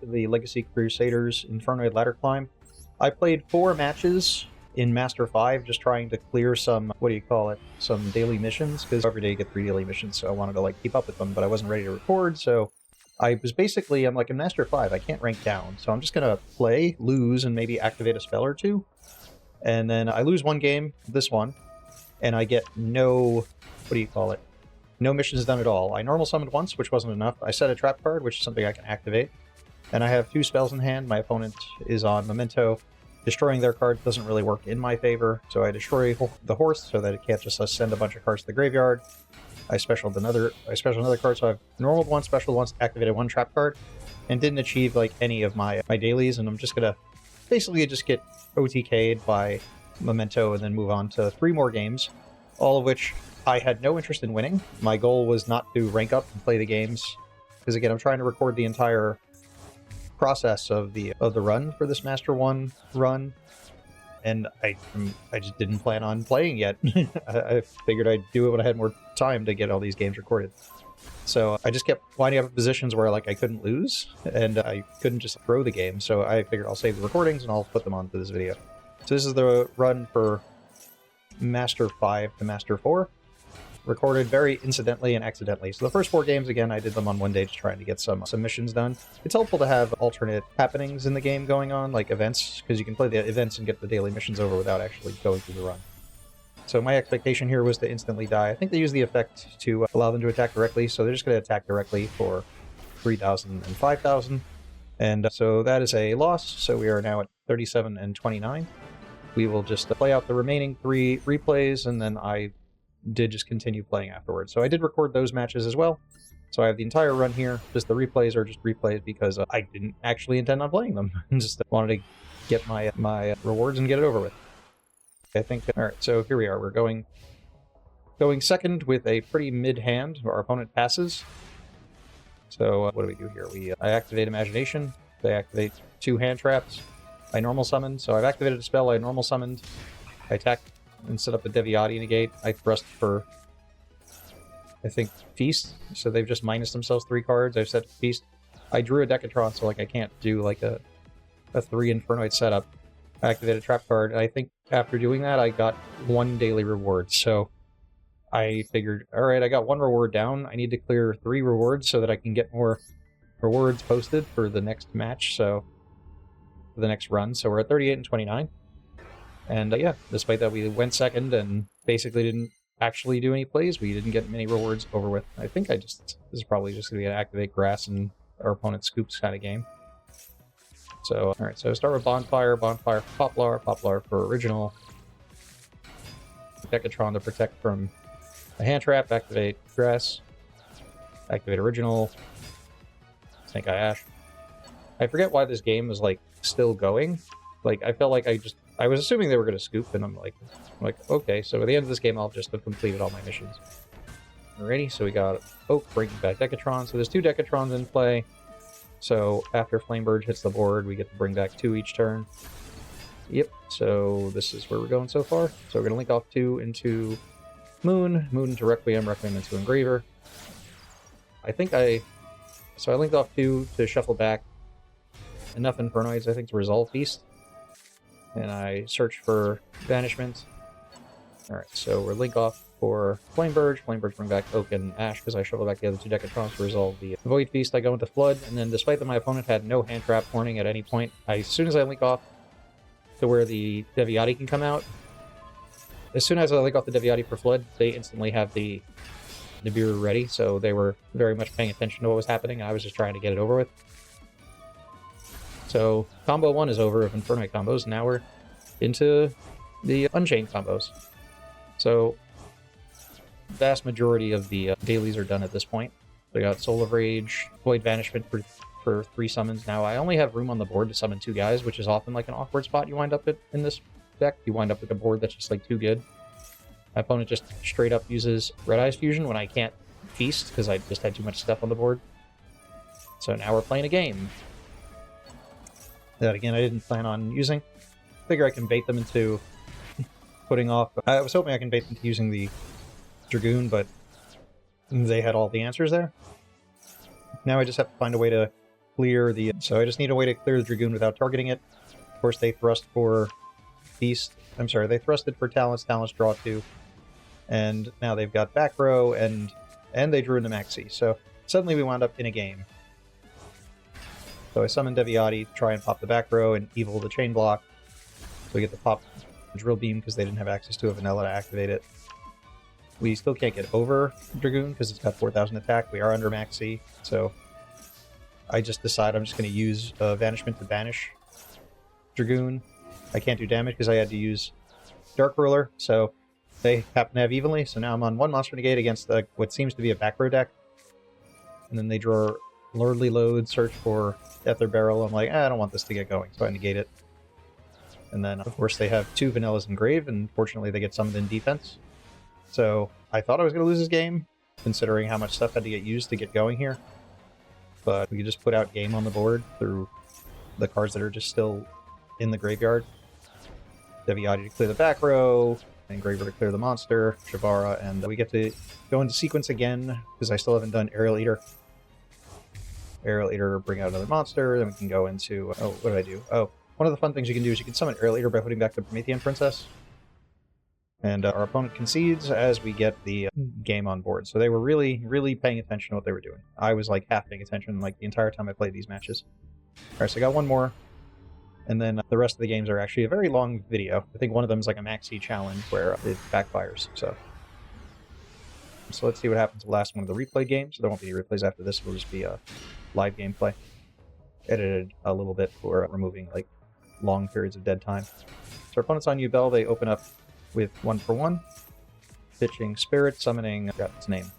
the Legacy Crusaders Infernoid ladder climb. I played 4 matches in Master 5, just trying to clear some, what do you call it, some daily missions, because every day you get 3 daily missions, so I wanted to like keep up with them, but I wasn't ready to record, so I was basically, I'm like, in Master 5, I can't rank down, so I'm just gonna play, lose, and maybe activate a spell or 2, and then I lose 1 game, this one, and I get no, what do you call it, no missions done at all. I normal summoned once, which wasn't enough. I set a trap card, which is something I can activate, and I have 2 spells in hand. My opponent is on Memento. Destroying their card doesn't really work in my favor, so I destroy the horse so that it can't just send a bunch of cards to the graveyard. I specialed another card, so I've normaled 1, special once, activated 1 trap card, and didn't achieve like any of my dailies, and I'm just gonna basically just get OTK'd by Memento and then move on to 3 more games, all of which I had no interest in winning. My goal was not to rank up and play the games, because again, I'm trying to record the entire process of the run for this Master 1 run, and I just didn't plan on playing yet. I figured I'd do it when I had more time to get all these games recorded. So I just kept winding up in positions where like I couldn't lose, and I couldn't just throw the game, so I figured I'll save the recordings and I'll put them onto this video. So this is the run for Master 5 to Master 4. Recorded very incidentally and accidentally. So the first 4 games, again, I did them on one day just trying to get some missions done. It's helpful to have alternate happenings in the game going on, like events, because you can play the events and get the daily missions over without actually going through the run. So my expectation here was to instantly die. I think they use the effect to allow them to attack directly, so they're just going to attack directly for 3,000 and 5,000. And so that is a loss, so we are now at 37 and 29. We will just play out the remaining 3 replays, and then I did just continue playing afterwards. So I did record those matches as well. So I have the entire run here. Just the replays are just replays because I didn't actually intend on playing them. Just wanted to get my rewards and get it over with. I think, alright, so here we are. We're going second with a pretty mid hand. Our opponent passes. So what do we do here? I activate Imagination. They activate 2 hand traps. I normal summon. So I've activated a spell I normal summoned. I attack and set up the Deviati negate. I thrust for, I think, Feast. So they've just minus themselves 3 cards. I've set Feast. I drew a Decatron, so like I can't do like a 3 Infernoid setup. I activated a trap card. And I think after doing that, I got 1 daily reward. So I figured, all right, I got 1 reward down. I need to clear 3 rewards so that I can get more rewards posted for the next match. So for the next run. So we're at 38 and 29. And yeah, despite that, we went second and basically didn't actually do any plays. We didn't get many rewards over with. I think this is probably just going to be an activate grass and our opponent scoops kind of game. So, alright, so start with Bonfire for Poplar, Poplar for original. Decatron to protect from a hand trap, activate grass, activate original, Snake Eye Ash. I forget why this game is like still going. Like, I felt like I was assuming they were going to scoop, and I'm like, okay, so at the end of this game, I'll just have completed all my missions. Alrighty, so we got Oak bringing back Decatron. So there's 2 Decatrons in play. So after Flamebird hits the board, we get to bring back 2 each turn. Yep, so this is where we're going so far. So we're going to link off 2 into Moon, Moon into Requiem, Requiem into Engraver. So I linked off 2 to shuffle back enough Infernoids, I think, to resolve Feast. And I search for Banishment. Alright, so we're link off for Flamebird. Flamebird bring back Oak and Ash because I shuffle back the other 2 Decatrons to resolve the Void Feast. I go into Flood, and then despite that my opponent had no hand trap warning at any point, as soon as I link off to where the Deviati can come out, as soon as I link off the Deviati for Flood, they instantly have the Nibiru ready, so they were very much paying attention to what was happening, and I was just trying to get it over with. So combo 1 is over of Infernoid combos. Now we're into the Unchained combos. So vast majority of the dailies are done at this point. We got Soul of Rage, Void Banishment for 3 summons. Now I only have room on the board to summon 2 guys, which is often like an awkward spot you wind up at in this deck. You wind up with a board that's just like too good. My opponent just straight up uses Red Eyes Fusion when I can't feast because I just had too much stuff on the board. So now we're playing a game. That again I didn't plan on using. Figure I can bait them into putting off. I was hoping I can bait them into using the Dragoon, but they had all the answers there. Now I just have to find a way to clear the... So I just need a way to clear the Dragoon without targeting it. Of course, they thrust for Beast. I'm sorry, they thrusted for Talents. Talents draw 2. And now they've got back row, and they drew into Maxx. So suddenly we wound up in a game. So I summoned Deviati to try and pop the back row and evil the chain block. So we get to pop the Drill Beam because they didn't have access to a vanilla to activate it. We still can't get over Dragoon because it's got 4,000 attack. We are under Maxx, so I just decide I'm just going to use Vanishment to banish Dragoon. I can't do damage because I had to use Dark Ruler, so they happen to have evenly. So now I'm on 1 monster negate against what seems to be a back row deck. And then they draw Lordly Load, search for Ether Barrel. I'm like, I don't want this to get going, so I negate it. And then, of course, they have 2 Vanillas in Grave, and fortunately they get summoned in defense. So I thought I was going to lose this game, considering how much stuff had to get used to get going here. But we could just put out game on the board through the cards that are just still in the graveyard. Deviati to clear the back row, Engraver to clear the monster, Shavara, and we get to go into sequence again, because I still haven't done Aerial Eater. Aerial Eater, bring out another monster, then we can go into... Oh, what did I do? Oh, one of the fun things you can do is you can summon Aerial Eater by putting back the Promethean Princess. And our opponent concedes as we get the game on board. So they were really, really paying attention to what they were doing. I was like half paying attention like the entire time I played these matches. Alright, so I got one more. And then the rest of the games are actually a very long video. I think one of them is like a Maxx challenge where it backfires. So let's see what happens to the last one of the replayed games. There won't be any replays after this. It'll just be a live gameplay. Edited a little bit for removing like long periods of dead time. So our opponent's on Yubel. They open up with 1 for 1. Pitching Spirit, summoning... I forgot its name.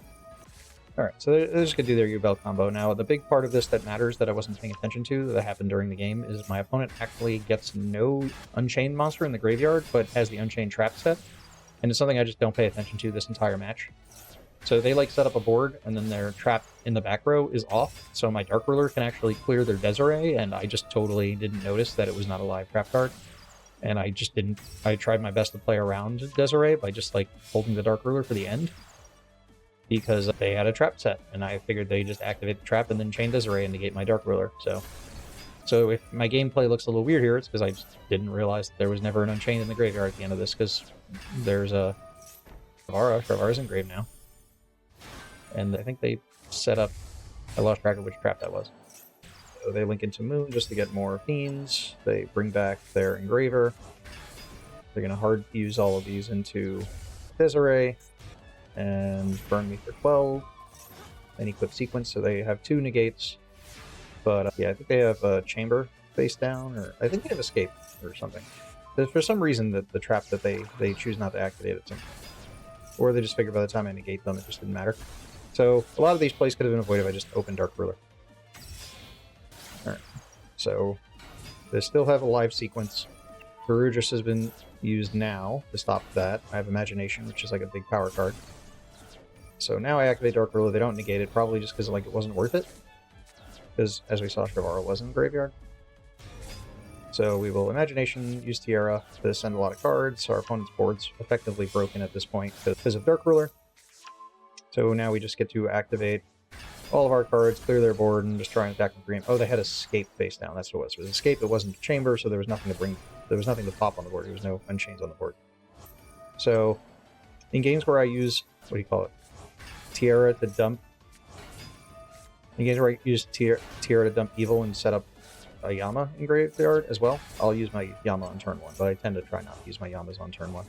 Alright, so they're just going to do their Yubel combo. Now, the big part of this that matters that I wasn't paying attention to that happened during the game is my opponent actually gets no Unchained monster in the graveyard, but has the Unchained trap set. And it's something I just don't pay attention to this entire match. So they like set up a board, and then their trap in the back row is off, so my Dark Ruler can actually clear their Desiree, and I just totally didn't notice that it was not a live trap card. And I just didn't... I tried my best to play around Desiree by just, like, holding the Dark Ruler for the end. Because they had a trap set, and I figured they just activate the trap and then chain Desiree and negate my Dark Ruler. So if my gameplay looks a little weird here, it's because I just didn't realize that there was never an Unchained in the graveyard at the end of this, because there's a... Shavara's in grave now. And I think they set up... I lost track of which trap that was. So they link into Moon just to get more Fiends. They bring back their Engraver. They're going to hard fuse all of these into Desiree. And burn me for 12. And equip Sequence, so they have 2 negates. But yeah, I think they have a Chamber face down, or I think they have Escape or something. But for some reason, the trap that they choose not to activate it. Or they just figure by the time I negate them, it just didn't matter. So a lot of these plays could have been avoided if I just opened Dark Ruler. Alright, so they still have a live sequence. Ferrugious has been used now to stop that. I have Imagination, which is like a big power card. So now I activate Dark Ruler. They don't negate it, probably just because like it wasn't worth it. Because, as we saw, Shavara was in the graveyard. So we will Imagination, use Tiara to send a lot of cards. So our opponent's board's effectively broken at this point because of Dark Ruler. So now we just get to activate all of our cards, clear their board, and just try and attack the green. Oh, they had Escape face down. That's what it was. It was Escape. It wasn't Chamber, so there was nothing to bring. There was nothing to pop on the board. There was no Unchains on the board. So in games where I use, what do you call it? Tiara to dump. In games where I use Tiara to dump evil and set up a Yama in graveyard as well, I'll use my Yama on turn 1, but I tend to try not to use my Yamas on turn 1.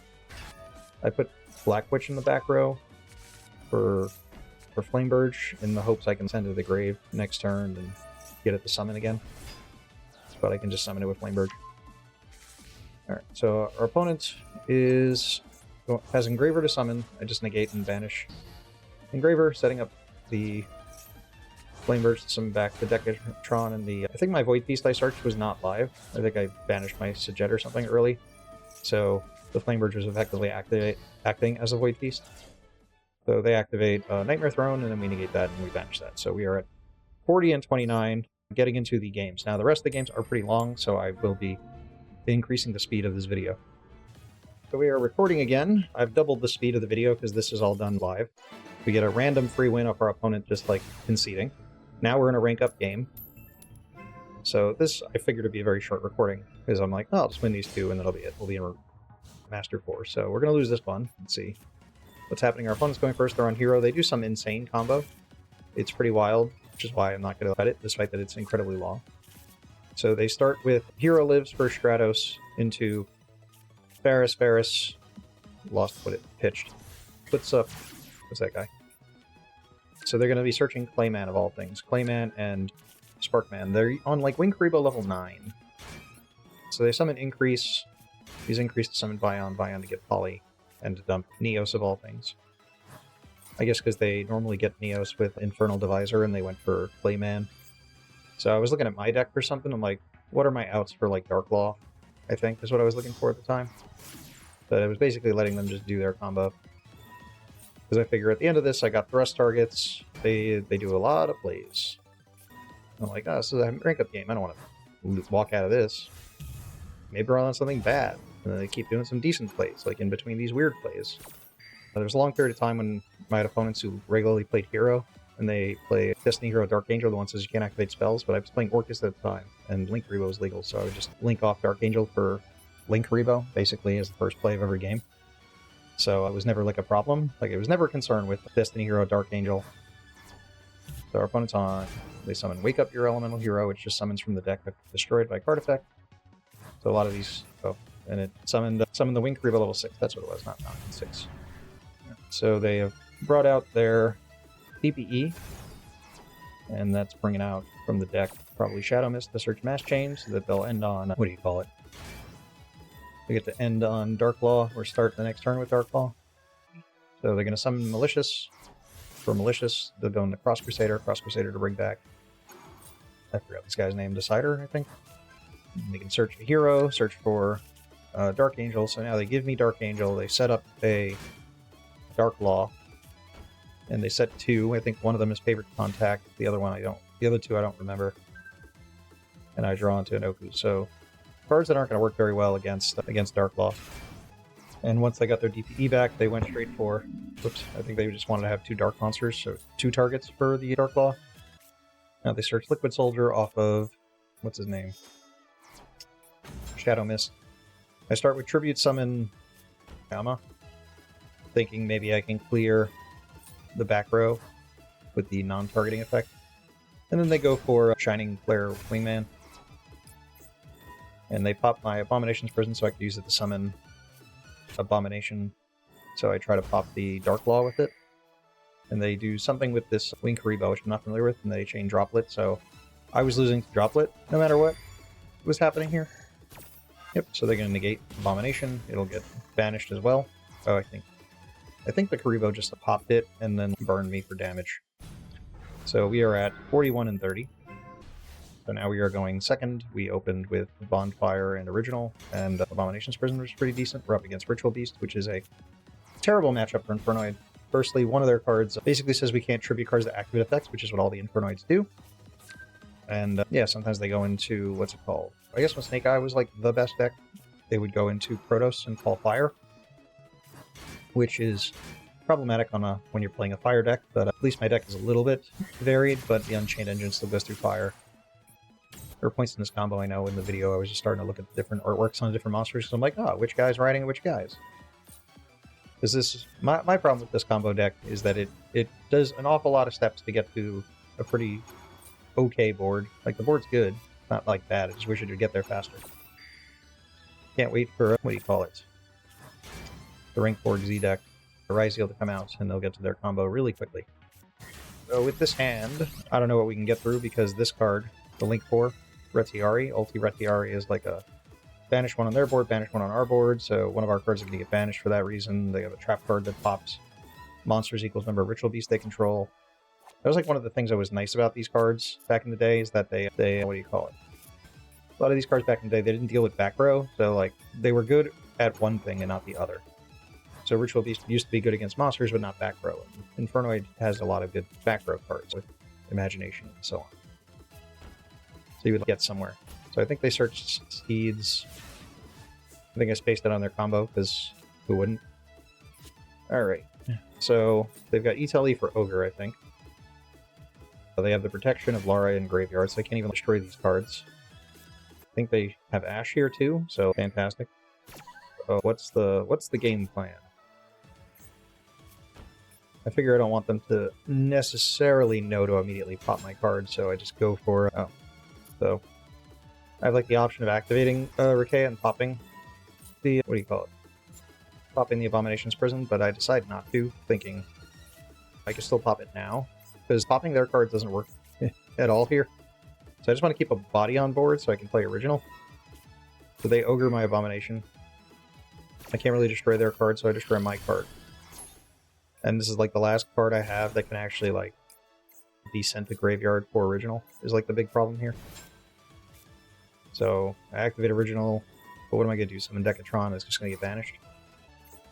I put Black Witch in the back row for Flamebirch in the hopes I can send it to the grave next turn and get it to summon again. But I can just summon it with Flamebirch. Alright, so our opponent has Engraver to summon. I just negate and banish Engraver, setting up the Flamebirch to summon back the Decatron and the... I think my Void Feast I searched was not live. I think I banished my Sajet or something early. So the Flamebirch was effectively acting as a Void Feast. So they activate Nightmare Throne, and then we negate that, and we banish that. So we are at 40 and 29, getting into the games. Now, the rest of the games are pretty long, so I will be increasing the speed of this video. So we are recording again. I've doubled the speed of the video because this is all done live. We get a random free win off our opponent just, like, conceding. Now we're in a rank-up game. So this, I figured, to be a very short recording, because I'm like, oh, I'll just win these two, and that'll be it. We'll be in Master 4. So we're going to lose this one. Let's see what's happening. Our opponent's going first. They're on Hero. They do some insane combo. It's pretty wild, which is why I'm not going to cut it, despite that it's incredibly long. So they start with Hero lives for Stratos into Ferris. Lost what it pitched. Puts up... What's that guy? So they're going to be searching Clayman of all things. Clayman and Sparkman. They're on like Wing Karibo level 9. So they summon Increase. Use Increase to summon Bion to get Poly, and to dump Neos of all things. I guess because they normally get Neos with Infernal Divisor and they went for Clayman. So I was looking at my deck for something. I'm like, what are my outs for like Dark Law? I think is what I was looking for at the time. But it was basically letting them just do their combo. Because I figure at the end of this, I got thrust targets. They do a lot of plays. I'm like, oh, this is a rank-up game. I don't want to walk out of this. Maybe we're on something bad. And then they keep doing some decent plays, like in between these weird plays. There was a long period of time when I had opponents who regularly played Hero, and they play Destiny Hero Dark Angel. The one says you can't activate spells, but I was playing Orcus at the time, and Link Rebo was legal, so I would just link off Dark Angel for Link Rebo, basically, as the first play of every game. So it was never like a problem. Like, it was never a concern with Destiny Hero Dark Angel. So our opponent's on. They summon Wake Up Your Elemental Hero, which just summons from the deck destroyed by card effect. So a lot of these... Oh, and it summoned the Wing Karibo level 6. That's what it was, not 6. So they have brought out their PPE, and that's bringing out from the deck probably Shadow Mist to search Mass Chain, so that they'll end on... What do you call it? They get to end on Dark Law, or start the next turn with Dark Law. So they're going to summon Malicious. For Malicious, they'll go into Cross Crusader to bring back... I forgot this guy's name, Decider, I think. And they can search a hero, search for Dark Angel. So now they give me Dark Angel. They set up a Dark Law, and they set 2. I think one of them is Favorite Contact. The other one I don't. The other 2 I don't remember. And I draw into an Oku. So cards that aren't going to work very well against Dark Law. And once they got their DPE back, they went straight for... Whoops, I think they just wanted to have 2 Dark Monsters, so 2 targets for the Dark Law. Now they search Liquid Soldier off of... What's his name? Shadow Mist. I start with Tribute Summon Gamma, thinking maybe I can clear the back row with the non-targeting effect. And then they go for Shining Flare Wingman. And they pop my Abomination's Prison so I can use it to summon Abomination. So I try to pop the Dark Law with it. And they do something with this Wing Karibo, which I'm not familiar with, and they chain Droplet, so I was losing to Droplet no matter what was happening here. Yep, so they're going to negate Abomination. It'll get banished as well. Oh, I think the Karibo just popped it and then burned me for damage. So we are at 41 and 30. So now we are going second. We opened with Bonfire and Original, and Abomination's Prison was pretty decent. We're up against Ritual Beast, which is a terrible matchup for Infernoid. Firstly, one of their cards basically says we can't tribute cards that activate effects, which is what all the Infernoids do. And yeah, sometimes they go into, what's it called? I guess when Snake Eye was like the best deck, they would go into Protoss and Call Fire, which is problematic on when you're playing a fire deck, but at least my deck is a little bit varied, but the Unchained Engine still goes through fire. There were points in this combo, I know, in the video I was just starting to look at different artworks on different monsters, so I'm like, oh, which guy's riding which guys? Because this is, my problem with this combo deck is that it does an awful lot of steps to get to a pretty okay board. Like, the board's good, not like bad, I just wish it would get there faster. Can't wait for, what do you call it? The Rank 4 Z deck, the Ryzeal to come out, and they'll get to their combo really quickly. So with this hand, I don't know what we can get through, because this card, the Link 4, Retiari, Ulti Retiari is like a banish one on their board, banish one on our board, so one of our cards is going to get banished for that reason. They have a trap card that pops monsters equals number of Ritual Beasts they control. That was like one of the things that was nice about these cards back in the day, is that they what do you call it? A lot of these cards back in the day, they didn't deal with back row, so like they were good at one thing and not the other. So Ritual Beast used to be good against monsters, but not back row. And Infernoid has a lot of good back row cards with Imagination and so on. So you would get somewhere. So I think they searched Steeds. I think I spaced it on their combo, because who wouldn't? Alright. So they've got ETLE for Ogre, I think. They have the protection of Lara in graveyard, so they can't even destroy these cards. I think they have Ash here too, so fantastic. What's the game plan? I figure I don't want them to necessarily know to immediately pop my card, so I just go for... Oh. So, I have like the option of activating Rikea and popping the... What do you call it? Popping the Abomination's Prison, but I decide not to, thinking I can still pop it now, because popping their cards doesn't work at all here. So I just want to keep a body on board so I can play original. So they ogre my Abomination. I can't really destroy their card, so I destroy my card. And this is like the last card I have that can actually like descent the graveyard for original, is like the big problem here. So I activate original, but what am I going to do? Summon Decatron is just going to get banished.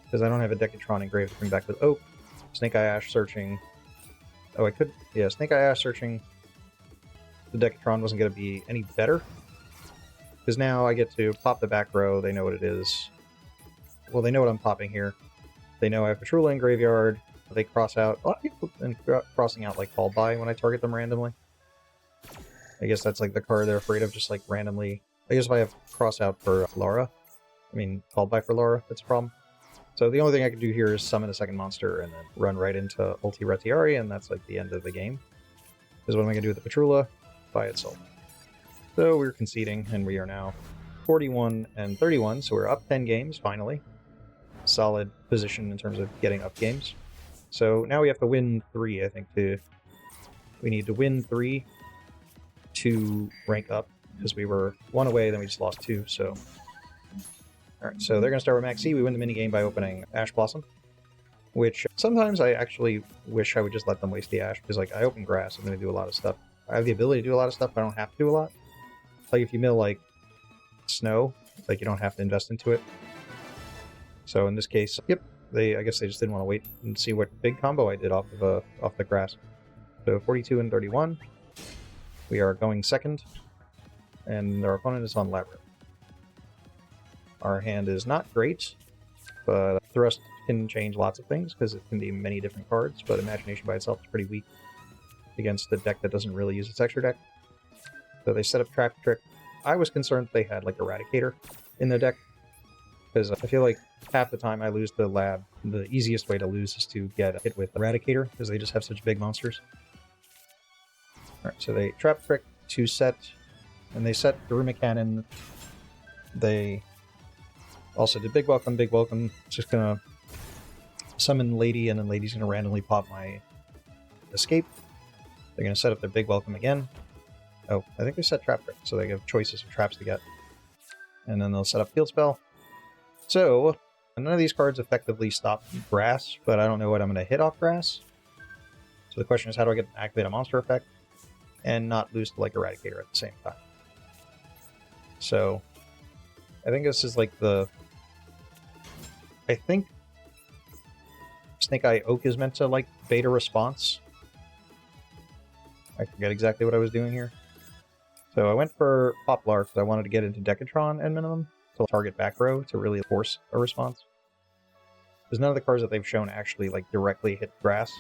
Because I don't have a Decatron engraved to bring back with Oak. Snake Eye Ash searching. Oh, I could. Yeah, Snake Eye Ash searching. The Decatron wasn't going to be any better. Because now I get to pop the back row. They know what it is. Well, they know what I'm popping here. They know I have Petrula in graveyard. They cross out. A lot of people and crossing out like Called By when I target them randomly. I guess that's like the card they're afraid of, just like randomly. I guess if I have cross out for Lara, I mean Called By for Lara, that's a problem. So the only thing I can do here is summon a second monster and then run right into Ulti Retiari, and that's like the end of the game. Because what am I going to do with the Petrula? By itself. So we're conceding, and we are now 41 and 31, so we're up 10 games, finally. Solid position in terms of getting up games. So now we have to win 3, I think, we need to win 3 to rank up, because we were 1 away, then we just lost 2, so... Alright, so they're going to start with Maxx. We win the minigame by opening Ash Blossom, which sometimes I actually wish I would just let them waste the Ash, because like I open Grass, I'm going to do a lot of stuff. I have the ability to do a lot of stuff, but I don't have to do a lot. Like if you mill like Snow, like you don't have to invest into it. So in this case, yep, I guess they just didn't want to wait and see what big combo I did off the Grass. So 42 and 31. We are going second, and our opponent is on Labyrinth. Our hand is not great, but Thrust can change lots of things because it can be many different cards, but Imagination by itself is pretty weak against the deck that doesn't really use its extra deck. So they set up Trap Trick. I was concerned they had like Eradicator in their deck, because I feel like half the time I lose the lab, the easiest way to lose is to get hit with Eradicator, because they just have such big monsters. Alright, so they Trap Trick to set, and they set Garuma Cannon. They also did Big Welcome, Big Welcome. Just gonna summon Lady, and then Lady's gonna randomly pop my Escape. They're gonna set up their Big Welcome again. Oh, I think they set Trap Trick, so they have choices of traps to get. And then they'll set up Field Spell. So, none of these cards effectively stop Grass, but I don't know what I'm going to hit off Grass. So the question is, how do I get to activate a monster effect and not lose to like Eradicator at the same time? So, I think this is like I think Snake Eye Oak is meant to like beta response. I forget exactly what I was doing here. So I went for Poplar because I wanted to get into Decatron at minimum to target back row to really force a response. Because none of the cards that they've shown actually like directly hit Grass.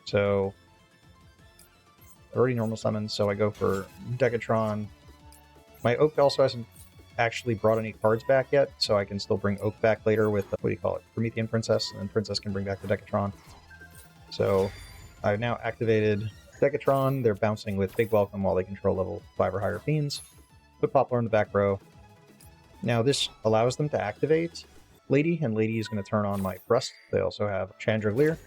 So already normal summon, so I go for Decatron. My Oak also hasn't actually brought any cards back yet, so I can still bring Oak back later with, what do you call it, Promethean Princess, and then Princess can bring back the Decatron. So I've now activated Decatron. They're bouncing with Big Welcome while they control level 5 or higher fiends. Put Poplar in the back row. Now this allows them to activate Lady, and Lady is going to turn on my Thrust. They also have Chandragleer.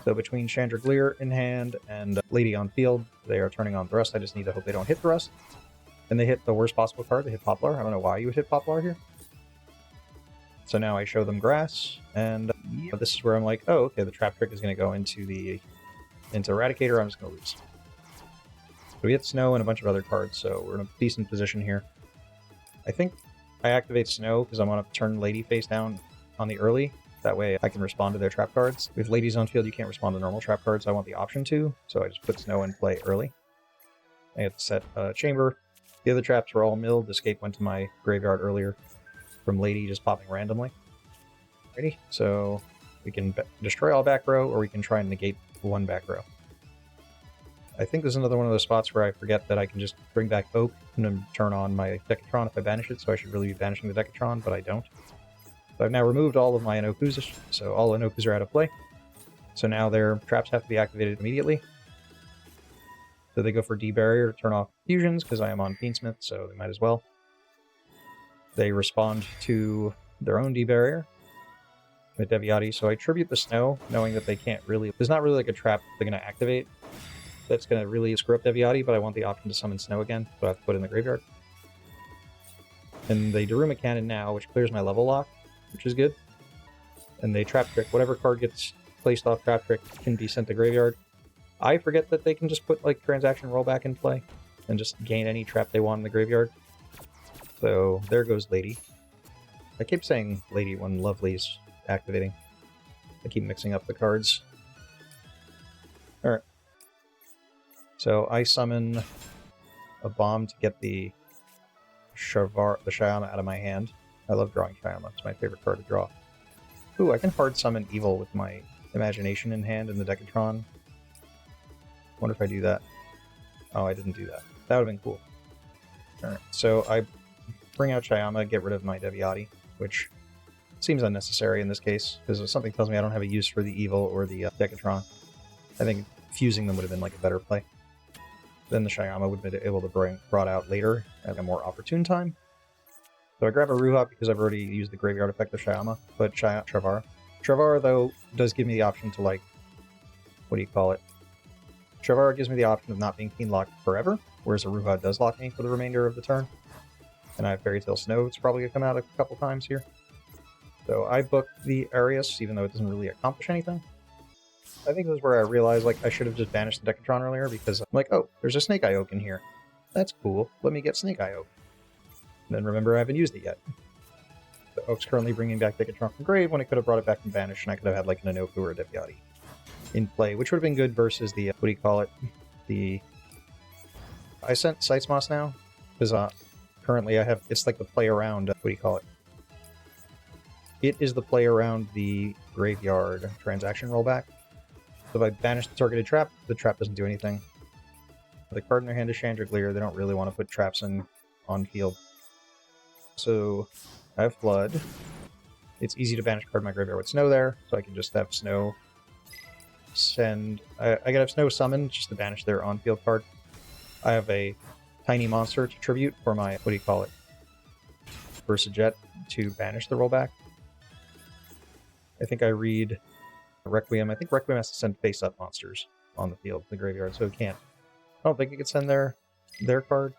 So between Chandragleer in hand and Lady on field, they are turning on Thrust. I just need to hope they don't hit Thrust. And they hit the worst possible card. They hit Poplar. I don't know why you would hit Poplar here. So now I show them Grass, and this is where I'm like, oh, okay, the Trap Trick is going to go into Eradicator. I'm just going to lose. So we hit Snow and a bunch of other cards, so we're in a decent position here. I think I activate Snow because I want to turn Lady face down on the early. That way I can respond to their trap cards. With Ladies on field, you can't respond to normal trap cards. I want the option to, so I just put Snow in play early. I had to set Chamber. The other traps were all milled. Escape went to my graveyard earlier from Lady just popping randomly. Ready? So we can destroy all back row, or we can try and negate one back row. I think this is another one of those spots where I forget that I can just bring back Oak and then turn on my Decatron if I banish it, so I should really be banishing the Decatron, but I don't. So I've now removed all of my Inokus, so all Inokus are out of play. So now their traps have to be activated immediately. So they go for D-Barrier to turn off fusions, because I am on Fiendsmith, so they might as well. They respond to their own D-Barrier with Deviati, so I tribute the Snow, knowing that they can't really... There's not really like a trap they're going to activate that's going to really screw up Deviati, but I want the option to summon Snow again, so I have to put it in the graveyard. And they Daruma Cannon now, which clears my level lock, which is good. And they Trap Trick. Whatever card gets placed off Trap Trick can be sent to graveyard. I forget that they can just put like Transaction Rollback in play and just gain any trap they want in the graveyard. So there goes Lady. I keep saying Lady when Lovely's activating. I keep mixing up the cards. Alright. So I summon a bomb to get the Shyama out of my hand. I love drawing Shyama. It's my favorite card to draw. Ooh, I can hard summon Evil with my Imagination in hand in the Decatron. Wonder if I do that. Oh, I didn't do that. That would have been cool. Alright, so I bring out Shyama, get rid of my Deviati, which seems unnecessary in this case, because something tells me I don't have a use for the Evil or the Decatron. I think fusing them would have been like a better play. Then the Shyama would have been able to brought out later at a more opportune time. So I grab a Ruha because I've already used the graveyard effect of Shyama, but Travar. Travar, though, does give me the option to, like, what do you call it? Travar gives me the option of not being Keen Locked forever, whereas a Ruha does lock me for the remainder of the turn. And I have Fairy Tail Snow, it's probably going to come out a couple times here. So I booked the Arius, even though it doesn't really accomplish anything. I think this is where I realized, like, I should have just banished the Decatron earlier, because I'm like, oh, there's a Snake Eye Oak in here. That's cool. Let me get Snake Eye Oak. And then remember, I haven't used it yet. The Oak's currently bringing back Decatron from grave when it could have brought it back from Banish, and I could have had, like, an Inoku or a Deviati in play, which would have been good versus the, what do you call it? The... I sent Sightsmoss now, because currently I have, it's like the play around, what do you call it? It is the play around the graveyard transaction rollback. So if I banish the targeted trap, the trap doesn't do anything. The card in their hand is Chandragleer, they don't really want to put traps in on field. So I have Flood. It's easy to banish a card in my graveyard with Snow there, so I can just have Snow send... I can have Snow summon just to banish their on-field card. I have a Tiny Monster to tribute for my, what do you call it? Versajet to banish the rollback. I think I read Requiem. I think Requiem has to send face-up monsters on the field, the graveyard, so it can't. I don't think it could send their card.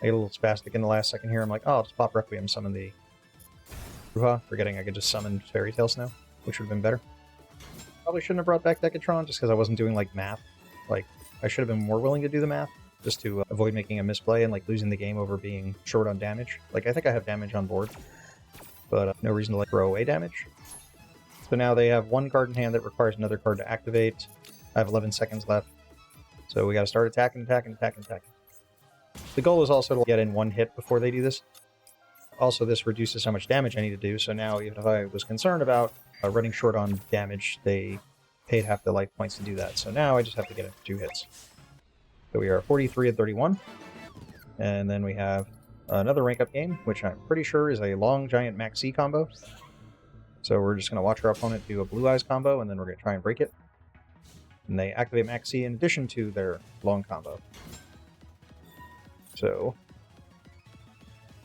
I get a little spastic in the last second here. I'm like, oh, I'll just pop Requiem, summon the Ruha, forgetting I could just summon Fairy Tail Snow, which would have been better. Probably shouldn't have brought back Decatron just because I wasn't doing, like, math. Like, I should have been more willing to do the math, just to avoid making a misplay and, like, losing the game over being short on damage. Like, I think I have damage on board, but no reason to, like, throw away damage. So now they have one card in hand that requires another card to activate. I have 11 seconds left. So we got to start attacking. The goal is also to get in one hit before they do this. Also, this reduces how much damage I need to do, so now even if I was concerned about running short on damage, they paid half the life points to do that. So now I just have to get it for 2 hits. So we are 43 and 31. And then we have another rank-up game, which I'm pretty sure is a long giant Maxx combo. So we're just going to watch our opponent do a Blue Eyes combo, and then we're going to try and break it. And they activate Maxx in addition to their long combo. So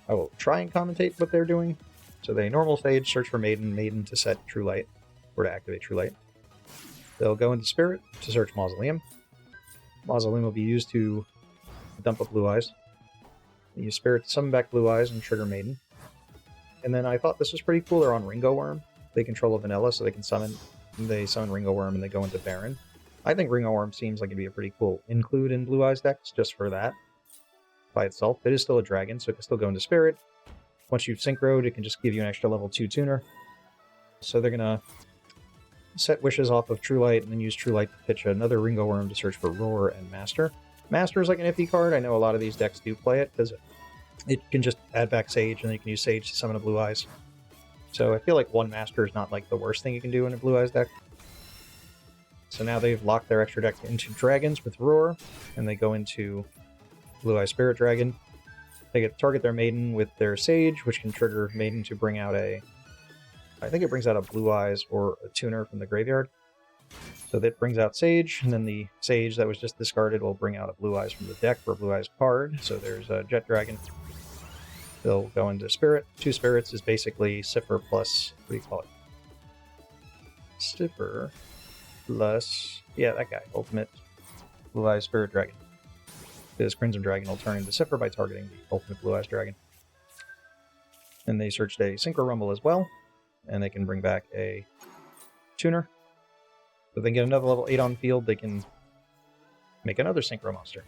I will try and commentate what they're doing. So they normal stage, search for Maiden to set True Light, or to activate True Light. They'll go into Spirit to search Mausoleum. Mausoleum will be used to dump up Blue Eyes. They use Spirit to summon back Blue Eyes and trigger Maiden. And then I thought this was pretty cool. They're on Ringo Worm. They control a Vanilla, so they can summon. They summon Ringo Worm and they go into Baron. I think Ringo Worm seems like it'd be a pretty cool include in Blue Eyes decks just for that. By itself. It is still a dragon, so it can still go into Spirit. Once you've synchroed, it can just give you an extra level 2 tuner. So they're gonna set wishes off of True Light and then use True Light to pitch another Ringo Worm to search for Roar and Master. Master is like an iffy card. I know a lot of these decks do play it because it can just add back Sage and then you can use Sage to summon a Blue Eyes. So I feel like one Master is not like the worst thing you can do in a Blue Eyes deck. So now they've locked their extra deck into dragons with Roar, and they go into Blue-Eye Spirit Dragon. They get to target their Maiden with their Sage, which can trigger Maiden to bring out a... I think it brings out a Blue Eyes or a Tuner from the graveyard. So that brings out Sage, and then the Sage that was just discarded will bring out a Blue Eyes from the deck for a Blue Eyes card. So there's a Jet Dragon. They'll go into Spirit. 2 Spirits is basically Cipher plus... what do you call it? Cipher plus... yeah, that guy. Ultimate Blue Eyes Spirit Dragon. This Crimson Dragon will turn into Cipher by targeting the Ultimate Blue Eyes Dragon. And they searched a Synchro Rumble as well, and they can bring back a Tuner. So if they get another level 8 on field, they can make another Synchro Monster.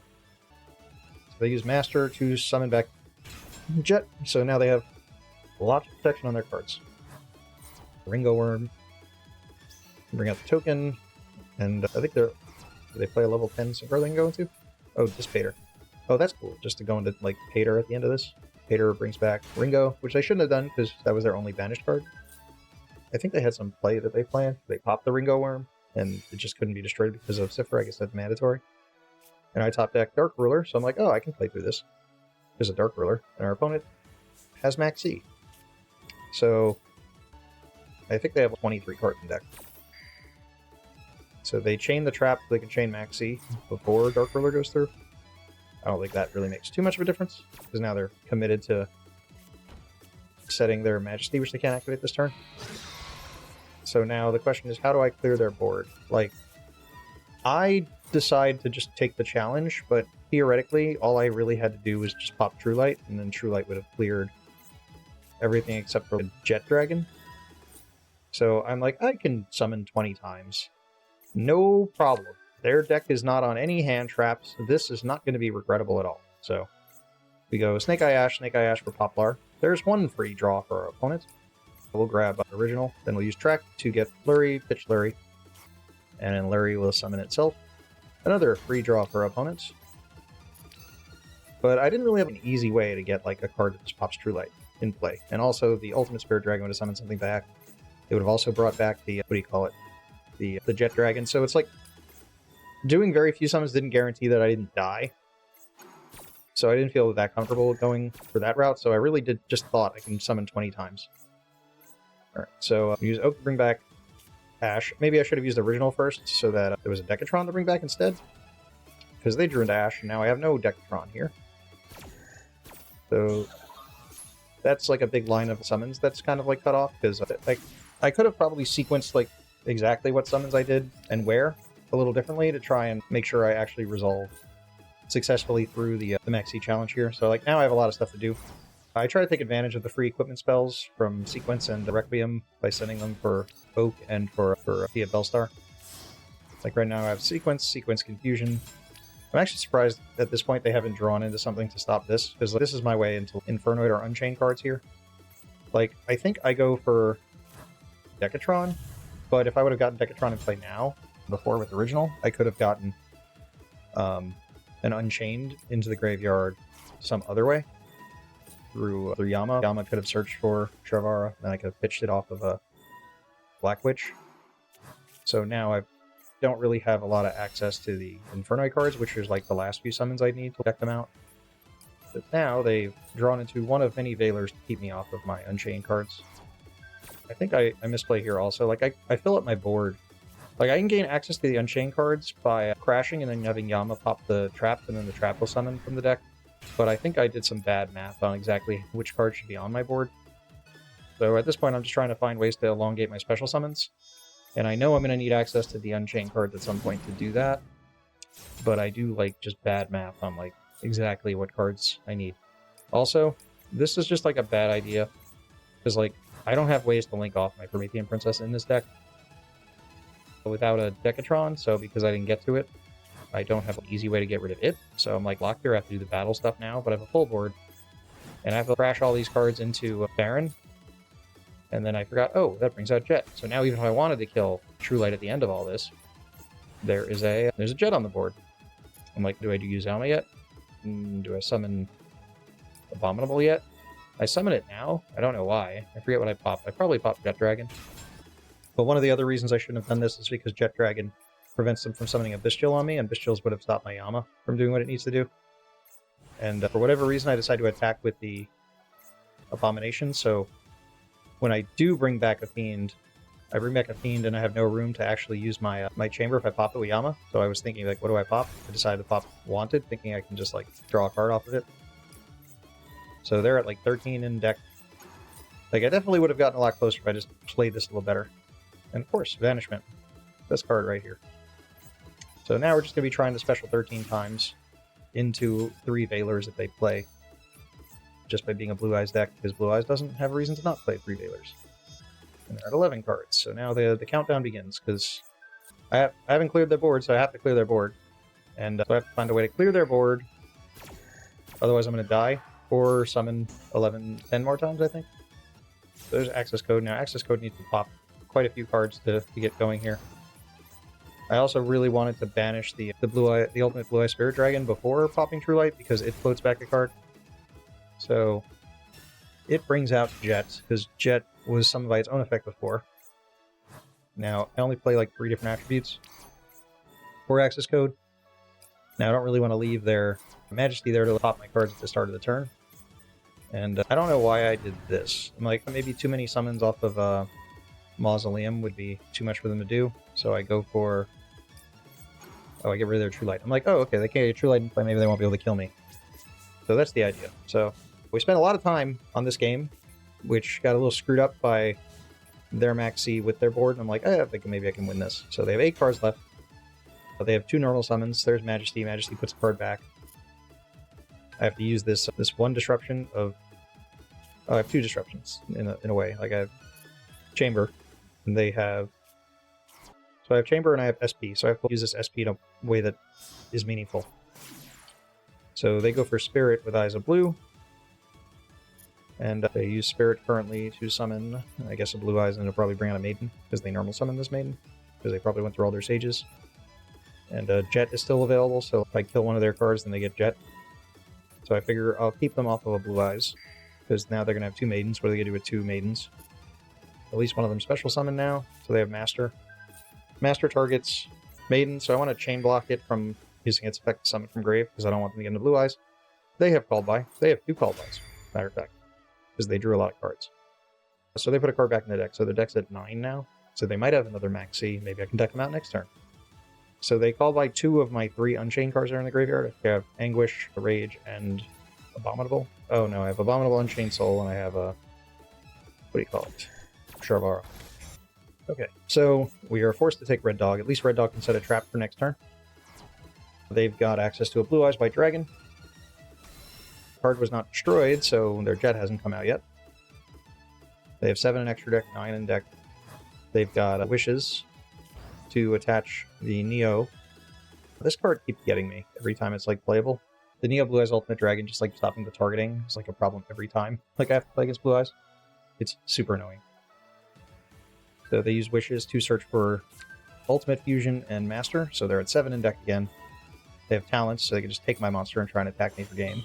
So they use Master to summon back Jet, so now they have lots of protection on their cards. Ringo Worm. Bring out the token, and I think they're... do they play a level 10 Synchro they can go into? Oh, Dissipator. Oh, that's cool, just to go into, like, Pater at the end of this. Pater brings back Ringo, which they shouldn't have done, because that was their only banished card. I think they had some play that they planned. They popped the Ringo Worm, and it just couldn't be destroyed because of Cipher. I guess that's mandatory. And I top deck Dark Ruler, so I'm like, oh, I can play through this. There's a Dark Ruler, and our opponent has Maxx. So, I think they have 23 cards in deck. So they chain the trap so they can chain Maxx before Dark Ruler goes through. I don't think that really makes too much of a difference, because now they're committed to setting their Majesty, which they can't activate this turn. So now the question is, how do I clear their board? Like, I decide to just take the challenge, but theoretically, all I really had to do was just pop True Light, and then True Light would have cleared everything except for the Jet Dragon. So I'm like, I can summon 20 times. No problem. Their deck is not on any hand traps. This is not going to be regrettable at all. So we go Snake Eye Ash for Poplar. There's one free draw for our opponent. We'll grab Original, then we'll use Track to get Flurry, pitch Flurry, and then Flurry will summon itself. Another free draw for our opponents. But I didn't really have an easy way to get like a card that just pops True Light in play. And also the Ultimate Spirit Dragon would have summoned something back. It would have also brought back the, what do you call it? The Jet Dragon. So it's like, doing very few summons didn't guarantee that I didn't die. So I didn't feel that comfortable going for that route, so I really just thought I can summon 20 times. Alright, so use Oak to bring back Ash. Maybe I should have used Original first, so that there was a Decatron to bring back instead. Because they drew into Ash, and now I have no Decatron here. So that's like a big line of summons that's kind of like cut off, because like I could have probably sequenced like exactly what summons I did and where a little differently to try and make sure I actually resolve successfully through the Maxx challenge here. So like now I have a lot of stuff to do. I try to take advantage of the free equipment spells from Sequence and Requiem by sending them for Oak and for Thea Bellstar. Like right now I have Sequence Confusion. I'm actually surprised at this point they haven't drawn into something to stop this, because this is my way into Infernoid or Unchained cards here. Like, I think I go for Decatron, but if I would have gotten Decatron in play now, before with Original, I could have gotten an Unchained into the graveyard some other way. Through Yama. Yama could have searched for Shavara, and I could have pitched it off of a Black Witch. So now I don't really have a lot of access to the Infernoid cards, which is like the last few summons I need to deck them out. But now they've drawn into one of many Veilers to keep me off of my Unchained cards. I think I misplay here also. Like, I fill up my board. Like, I can gain access to the Unchained cards by crashing and then having Yama pop the trap, and then the trap will summon from the deck. But I think I did some bad math on exactly which card should be on my board. So at this point, I'm just trying to find ways to elongate my special summons. And I know I'm going to need access to the Unchained cards at some point to do that. But I do, like, just bad math on, like, exactly what cards I need. Also, this is just, like, a bad idea. Because, like, I don't have ways to link off my Promethean Princess in this deck without a Decatron, so because I didn't get to it, I don't have an easy way to get rid of it. So I'm, like, locked here. I have to do the battle stuff now, but I have a full board. And I have to crash all these cards into Baron. And then I forgot, oh, that brings out Jet. So now even if I wanted to kill True Light at the end of all this, there's a Jet on the board. I'm like, do I use Alma yet? Do I summon Abominable yet? I summon it now. I don't know why. I forget what I popped. I probably popped Jet Dragon. But one of the other reasons I shouldn't have done this is because Jet Dragon prevents them from summoning a Bestial on me, and Bestials would have stopped my Yama from doing what it needs to do. And for whatever reason, I decided to attack with the Abomination, so when I do bring back a Fiend, I bring back a Fiend and I have no room to actually use my my Chamber if I pop it with Yama. So I was thinking, like, what do I pop? I decided to pop Wanted, thinking I can just, like, draw a card off of it. So they're at, like, 13 in deck. Like, I definitely would have gotten a lot closer if I just played this a little better. And of course, Vanishment. Best card right here. So now we're just going to be trying to special 13 times into 3 Veilers if they play. Just by being a Blue Eyes deck, because Blue Eyes doesn't have a reason to not play 3 Veilers. And they're at 11 cards, so now the countdown begins, because I haven't cleared their board, so I have to clear their board. And so I have to find a way to clear their board, otherwise I'm going to die, or summon 10 more times, I think. So there's access code. Now access code needs to pop quite a few cards to get going here. I also really wanted to banish the ultimate Blue Eye Spirit Dragon before popping True Light, because it floats back a card. So it brings out Jet, because Jet was summoned by its own effect before. Now, I only play like 3 different attributes for access code. Now, I don't really want to leave their Majesty there to pop my cards at the start of the turn. And I don't know why I did this. I'm like, maybe too many summons off of Mausoleum would be too much for them to do. So I go for... Oh, I get rid of their True Light. I'm like, oh, okay, they can't get True Light in play, maybe they won't be able to kill me. So that's the idea. So we spent a lot of time on this game, which got a little screwed up by their Maxx with their board, and I'm like, I think maybe I can win this. So they have 8 cards left. But they have 2 normal summons. There's Majesty. Majesty puts a card back. I have to use this one disruption of... Oh, I have 2 disruptions, in a way. Like, I have Chamber, and they have... So I have Chamber and I have SP, so I have to use this SP in a way that is meaningful. So they go for Spirit with Eyes of Blue. And they use Spirit currently to summon, I guess, a Blue Eyes, and they'll probably bring out a Maiden, because they normal summon this Maiden, because they probably went through all their Sages. And Jet is still available, so if I kill one of their cards, then they get Jet. So I figure I'll keep them off of a Blue Eyes, because now they're going to have 2 Maidens. What are they going to do with 2 Maidens? At least one of them special summon now, so they have Master. Master targets Maiden, so I want to chain block it from using its effect to summon from Grave, because I don't want them to get into Blue Eyes. They have Called By. They have 2 Called Bys, matter of fact, because they drew a lot of cards. So they put a card back in the deck, so the deck's at 9 now. So they might have another Maxx. Maybe I can deck them out next turn. So they Called By 2 of my 3 Unchained cards that are in the graveyard. I have Anguish, Rage, and Abominable. Oh no, I have Abominable, Unchained Soul, and I have a... What do you call it? Sharvara. Okay, so we are forced to take Red Dog. At least Red Dog can set a trap for next turn. They've got access to a Blue Eyes White Dragon. The card was not destroyed, so their Jet hasn't come out yet. They have 7 in extra deck, 9 in deck. They've got Wishes to attach the Neo. This card keeps getting me every time it's like playable. The Neo Blue Eyes Ultimate Dragon, just like stopping the targeting, is like a problem every time. Like I have to play against Blue Eyes. It's super annoying. So they use Wishes to search for Ultimate Fusion and Master, so they're at 7 in deck again. They have Talents, so they can just take my monster and try and attack me for game.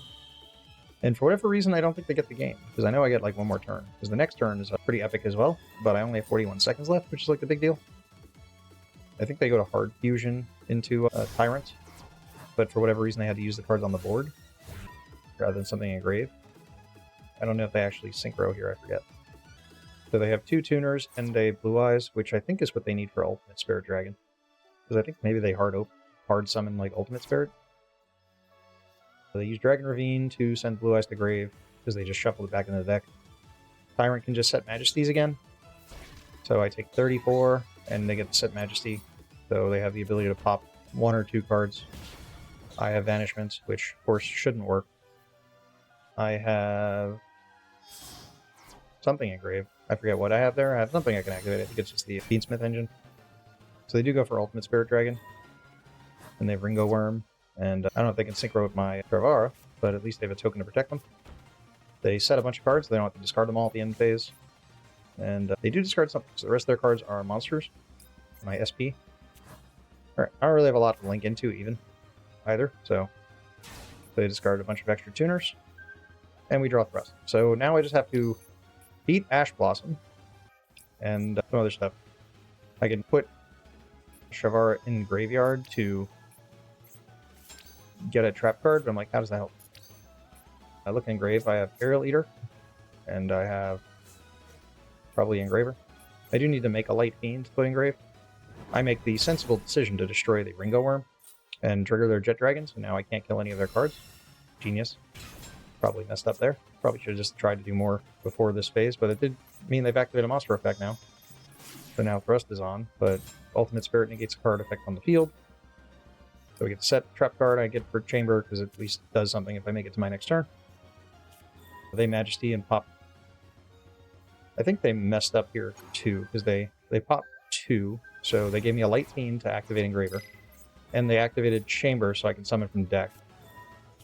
And for whatever reason, I don't think they get the game, because I know I get like 1 more turn. Because the next turn is pretty epic as well, but I only have 41 seconds left, which is like the big deal. I think they go to Hard Fusion into Tyrant, but for whatever reason they had to use the cards on the board rather than something in Grave. I don't know if they actually synchro here, I forget. So they have 2 Tuners and a Blue Eyes, which I think is what they need for Ultimate Spirit Dragon. Because I think maybe they hard summon like Ultimate Spirit. So they use Dragon Ravine to send Blue Eyes to Grave, because they just shuffled it back into the deck. Tyrant can just set Majesties again. So I take 34, and they get to set Majesty. So they have the ability to pop 1 or 2 cards. I have Vanishment, which of course shouldn't work. I have something in Grave. I forget what I have there. I have something I can activate. I think it's just the Fiendsmith engine. So they do go for Ultimate Spirit Dragon. And they have Ringo Worm. And I don't know if they can synchro with my Sharvara, but at least they have a token to protect them. They set a bunch of cards. They don't have to discard them all at the end phase. And they do discard something. So the rest of their cards are monsters. My SP. Alright, I don't really have a lot to link into even, either. So they discard a bunch of extra Tuners. And we draw Thrust. So now I just have to beat Ash Blossom and some other stuff. I can put Shavar in graveyard to get a trap card, but I'm like, how does that help? I look in grave, I have Aerial Eater, and I have probably Engraver. I do need to make a Light Fiend to put in grave. I make the sensible decision to destroy the Ringo Worm and trigger their Jet Dragons, and now I can't kill any of their cards. Genius. Probably messed up there. Probably should have just tried to do more before this phase, but it did mean they've activated a monster effect now. So now Thrust is on, but Ultimate Spirit negates a card effect on the field. So we get to set trap card I get for Chamber, because it at least does something if I make it to my next turn. They Majesty and pop. I think they messed up here too, because they popped 2, so they gave me a Light Fiend to activate Engraver. And they activated Chamber so I can summon from deck.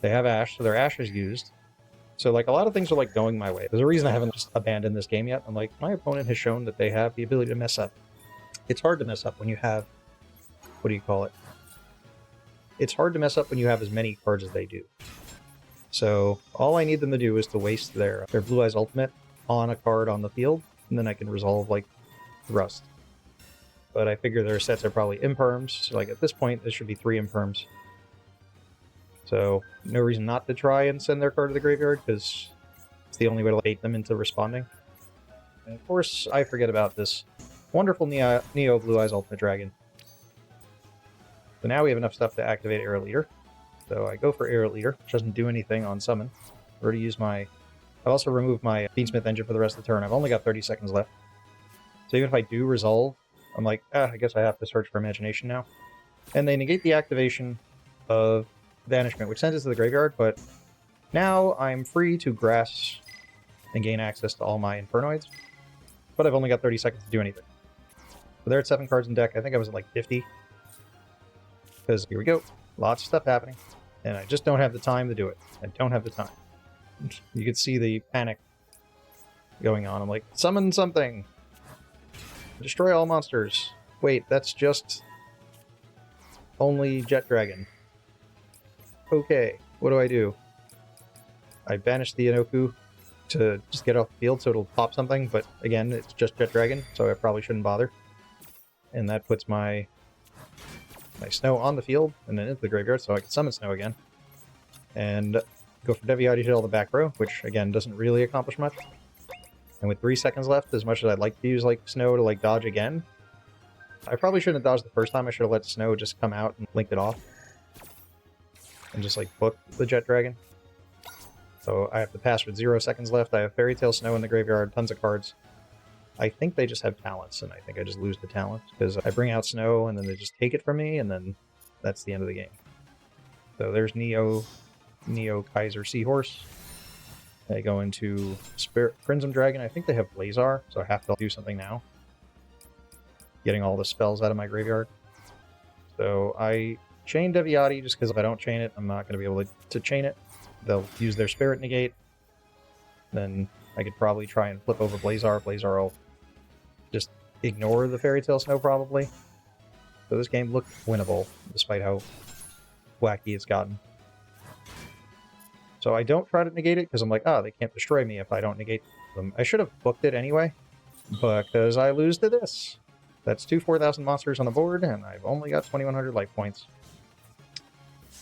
They have Ash, so their Ash is used. So like a lot of things are like going my way. There's a reason I haven't just abandoned this game yet. I'm like, my opponent has shown that they have the ability to mess up. It's hard to mess up when you have, what do you call it? It's hard to mess up when you have as many cards as they do. So all I need them to do is to waste their Blue Eyes Ultimate on a card on the field, and then I can resolve like Rust. But I figure their sets are probably Imperms, so like at this point this should be 3 Imperms. So no reason not to try and send their card to the graveyard, because it's the only way to bait them into responding. And of course I forget about this wonderful Neo Blue Eyes Ultimate Dragon. So now we have enough stuff to activate Aerial Eater. So I go for Aerial Eater, which doesn't do anything on summon. I've already used my... I've also removed my Beansmith Engine for the rest of the turn. I've only got 30 seconds left. So even if I do resolve, I'm like, I guess I have to search for Imagination now. And they negate the activation of Banishment, which sends it to the graveyard, but now I'm free to grass and gain access to all my Infernoids. But I've only got 30 seconds to do anything. So they're at 7 cards in deck. I think I was at like 50. Because here we go. Lots of stuff happening. And I just don't have the time to do it. I don't have the time. You can see the panic going on. I'm like, summon something! Destroy all monsters. Wait, that's just only Jet Dragon. Okay, what do? I banish the Inoku to just get off the field so it'll pop something, but again, it's just Jet Dragon, so I probably shouldn't bother. And that puts my Snow on the field and then into the graveyard, so I can summon Snow again. And go for Deviati to hit all the back row, which again doesn't really accomplish much. And with 3 seconds left, as much as I'd like to use like Snow to like dodge again, I probably shouldn't have dodged the first time. I should have let Snow just come out and linked it off. And just like book the Jet Dragon. So I have to pass with 0 seconds left. I have Fairy Tail Snow in the graveyard, tons of cards. I think they just have talents, and I think I just lose the talent, because I bring out Snow, and then they just take it from me, and then that's the end of the game. So there's Neo Kaiser Seahorse. I go into Spirit Crimson Dragon. I think they have Blazar, so I have to do something now. Getting all the spells out of my graveyard. So I chain Deviati, just because if I don't chain it, I'm not going to be able to chain it. They'll use their Spirit Negate. Then I could probably try and flip over Blazar. Blazar will just ignore the Fairy Tail Snow, probably. So this game looked winnable, despite how wacky it's gotten. So I don't try to negate it, because I'm like, they can't destroy me if I don't negate them. I should have booked it anyway, because I lose to this. That's 2 4,000 monsters on the board, and I've only got 2,100 life points.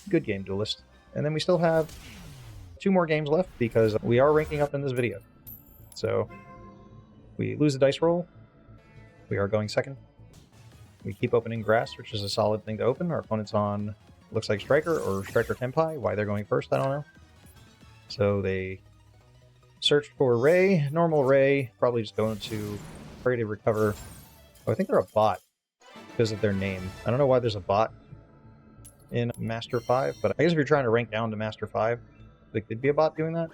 Good game, Duelist. And then we still have 2 more games left, because we are ranking up in this video. So we lose the dice roll. We are going second. We keep opening grass, which is a solid thing to open. Our opponent's on, looks like Striker or Striker Tenpai. Why they're going first, I don't know. So they searched for Ray, normal Ray, probably just going to try to recover. Oh, I think they're a bot because of their name. I don't know why there's a bot in Master 5, but I guess if you're trying to rank down to Master 5, like, there'd be a bot doing that?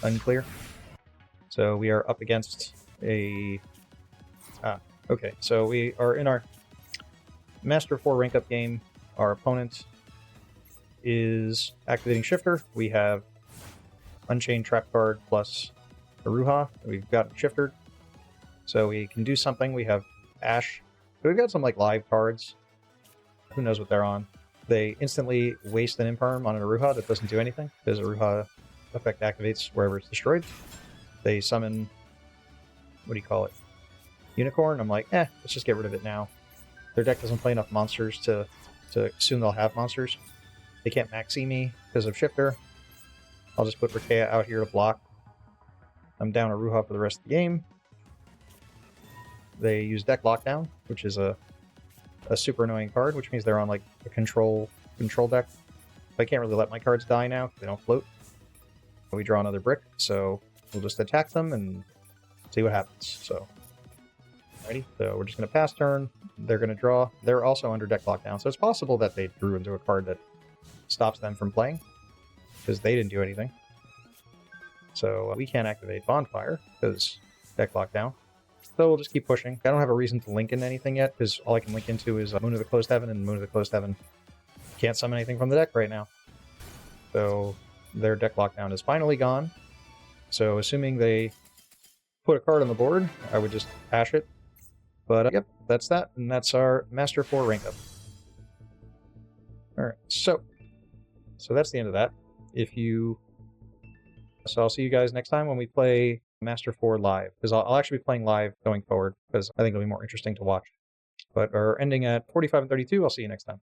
Unclear. So we are up against a... okay, so we are in our Master 4 rank up game. Our opponent is activating Shifter. We have Unchained Trap card plus Aruha. We've got Shifter, so we can do something. We have Ash. So we've got some like live cards. Who knows what they're on. They instantly waste an Imperm on an Aruha that doesn't do anything, because Aruha effect activates wherever it's destroyed. They summon, what do you call it? Unicorn. I'm like, let's just get rid of it now. Their deck doesn't play enough monsters to assume they'll have monsters. They can't Maxx me because of Shifter. I'll just put Rikea out here to block. I'm down Aruha for the rest of the game. They use deck lockdown, which is a super annoying card, which means they're on like a control deck. I can't really let my cards die now because they don't float. We draw another brick, so we'll just attack them and see what happens. So, alrighty, so we're just going to pass turn. They're going to draw. They're also under deck lockdown, so it's possible that they drew into a card that stops them from playing because they didn't do anything. So we can't activate Bonfire because deck lockdown. So we'll just keep pushing. I don't have a reason to link in anything yet because all I can link into is Moon of the Closed Heaven, and Moon of the Closed Heaven can't summon anything from the deck right now. So their deck lockdown is finally gone. So assuming they put a card on the board, I would just hash it. But yep, that's that, and that's our Master 4 rank up. Alright, so that's the end of that. So I'll see you guys next time when we play Master 4 live, because I'll actually be playing live going forward, because I think it'll be more interesting to watch. But we're ending at 45 and 32. I'll see you next time.